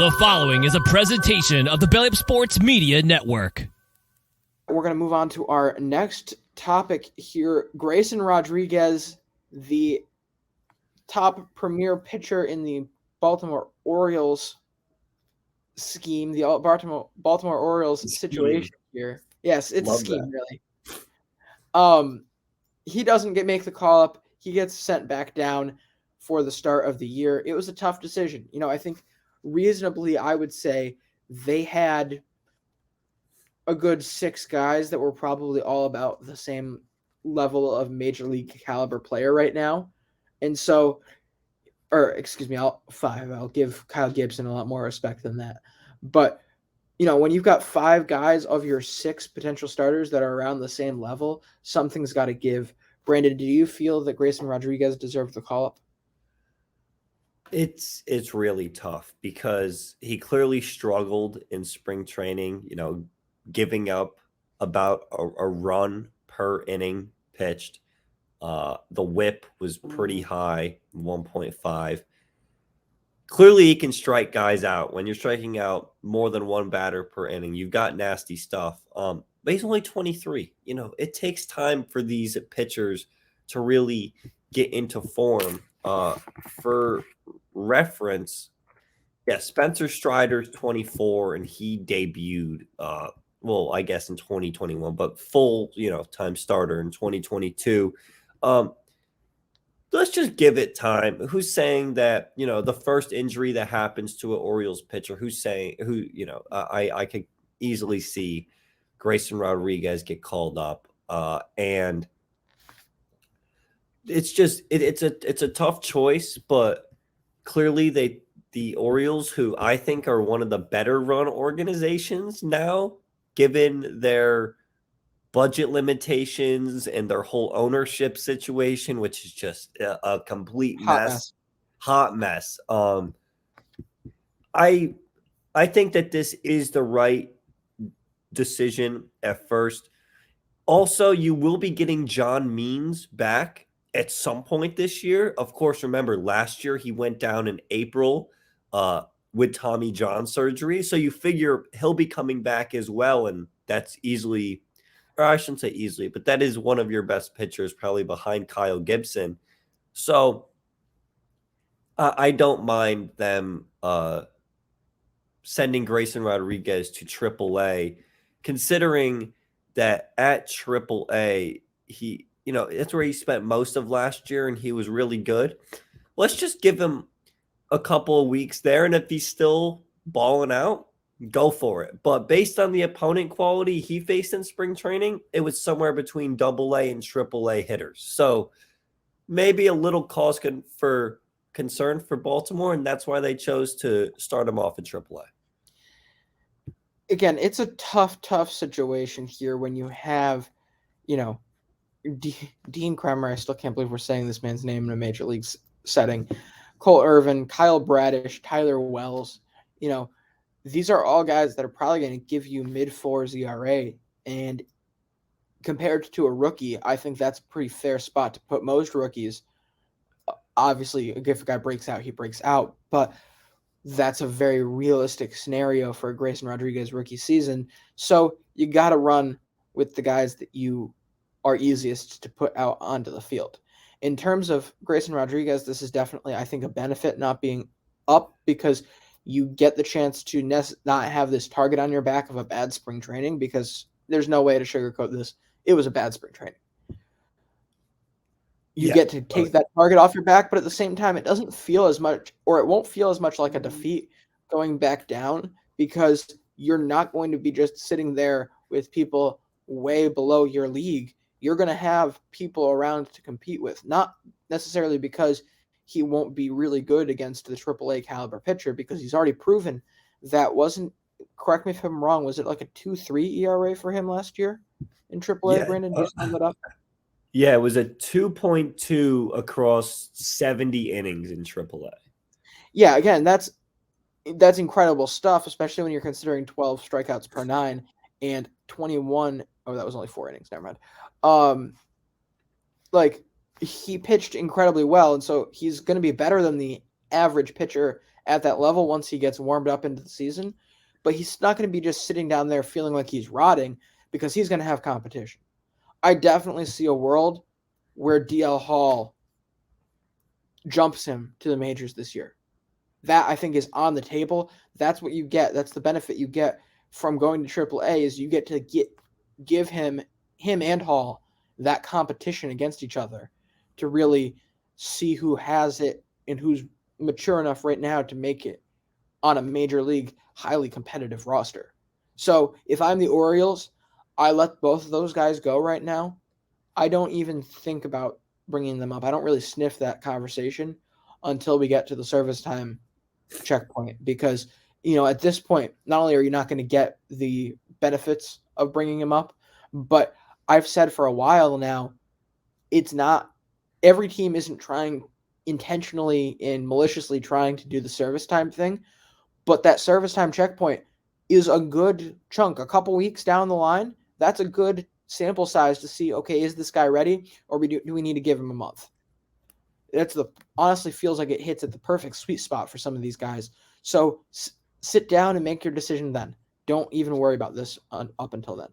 The following is a presentation of the Belly Up Sports Media Network. We're going to move on to our next topic here. Grayson Rodriguez, the top premier pitcher in the Baltimore Orioles scheme, the Baltimore Orioles situation here. Yes, it's Love a scheme, that. really. He doesn't make the call up. He gets sent back down for the start of the year. It was a tough decision. I think reasonably, I would say they had a good 6 guys that were probably all about the same level of major league caliber player right now. And so, I'll give Kyle Gibson a lot more respect than that. But, when you've got 5 guys of your 6 potential starters that are around the same level, something's got to give. Brandon, do you feel that Grayson Rodriguez deserved the call-up? It's really tough because he clearly struggled in spring training, giving up about a run per inning pitched. The whip was pretty high, 1.5. Clearly, he can strike guys out. When you're striking out more than one batter per inning, you've got nasty stuff. But he's only 23. It takes time for these pitchers to really get into form. For reference, Spencer Strider's 24, and he debuted, I guess in 2021, but full, time starter in 2022. Let's just give it time. Who's saying that, the first injury that happens to an Orioles pitcher, I could easily see Grayson Rodriguez get called up. And it's just, it's a tough choice, but clearly the Orioles, who I think are one of the better run organizations now, given their budget limitations and their whole ownership situation, which is just a complete hot mess. I think that this is the right decision at first. Also, you will be getting John Means back at some point this year. Of course, remember last year he went down in April with Tommy John surgery. So you figure he'll be coming back as well. And that's easily, or I shouldn't say easily, but that is one of your best pitchers, probably behind Kyle Gibson. So I don't mind them sending Grayson Rodriguez to AAA, considering that at AAA, that's where he spent most of last year and he was really good. Let's just give him a couple of weeks there. And if he's still balling out, go for it. But based on the opponent quality he faced in spring training, it was somewhere between AA and AAA hitters. So maybe a little cause for concern for Baltimore, and that's why they chose to start him off at AAA. Again, it's a tough situation here when you have, Dean Kremer. I still can't believe we're saying this man's name in a major league setting. Cole Irvin, Kyle Bradish, Tyler Wells. These are all guys that are probably going to give you mid-4s ERA. And compared to a rookie, I think that's a pretty fair spot to put most rookies. Obviously, if a guy breaks out, he breaks out. But that's a very realistic scenario for a Grayson Rodriguez rookie season. So you got to run with the guys that you are easiest to put out onto the field. In terms of Grayson Rodriguez, this is definitely, I think, a benefit not being up, because you get the chance to not have this target on your back of a bad spring training, because there's no way to sugarcoat this. It was a bad spring training. You get to take that target off your back, but at the same time, it doesn't feel as much, or it won't feel as much like a defeat going back down, because you're not going to be just sitting there with people way below your league. You're going to have people around to compete with, not necessarily because he won't be really good against the AAA caliber pitcher, because he's already proven that wasn't, correct me if I'm wrong, was it like a 2.3 ERA for him last year in AAA, Brandon? Did you sum it up? Yeah, it was a 2.2 across 70 innings in AAA. Yeah, again, that's incredible stuff, especially when you're considering 12 strikeouts per 9 and 21. Oh, that was only 4 innings. Never mind. He pitched incredibly well, and so he's going to be better than the average pitcher at that level once he gets warmed up into the season, but he's not going to be just sitting down there feeling like he's rotting because he's going to have competition. I definitely see a world where DL Hall jumps him to the majors this year. That I think is on the table. That's what you get. That's the benefit you get from going to AAA is you get to give him and Hall that competition against each other to really see who has it and who's mature enough right now to make it on a major league highly competitive roster. So if I'm the Orioles, I let both of those guys go right now. I don't even think about bringing them up. I don't really sniff that conversation until we get to the service time checkpoint because, at this point, not only are you not going to get the benefits of bringing him up, but I've said for a while now, it's not every team isn't trying intentionally and maliciously trying to do the service time thing, but that service time checkpoint is a good chunk. A couple weeks down the line, that's a good sample size to see, okay, is this guy ready or do we need to give him a month? Honestly feels like it hits at the perfect sweet spot for some of these guys. So sit down and make your decision then. Don't even worry about this up until then.